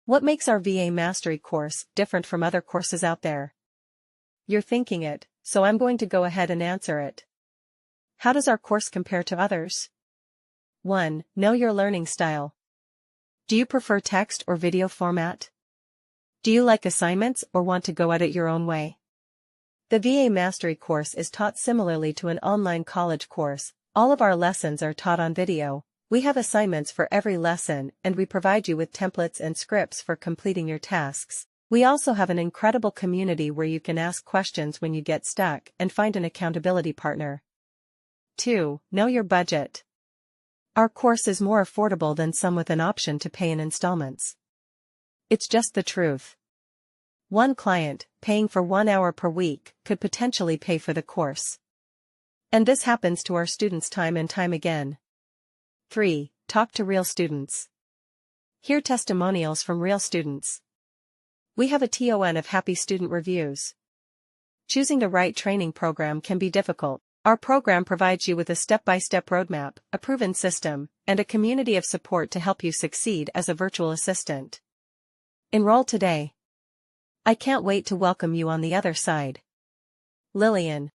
What makes our VA Mastery course different from other courses out there? You're thinking it, so I'm going to go ahead and answer it. How does our course compare to others? 1. Know your learning style. Do you prefer text or video format? Do you like assignments or want to go at it your own way? The VA Mastery course is taught similarly to an online college course. All of our lessons are taught on video. We have assignments for every lesson, and we provide you with templates and scripts for completing your tasks. We also have an incredible community where you can ask questions when you get stuck and find an accountability partner. 2. Know your budget. Our course is more affordable than some with an option to pay in installments. It's just the truth. One client, paying for 1 hour per week, could potentially pay for the course. And this happens to our students time and time again. 3. Talk to real students. Hear testimonials from real students. We have a ton of happy student reviews. Choosing the right training program can be difficult. Our program provides you with a step-by-step roadmap, a proven system, and a community of support to help you succeed as a virtual assistant. Enroll today. I can't wait to welcome you on the other side. Lillian.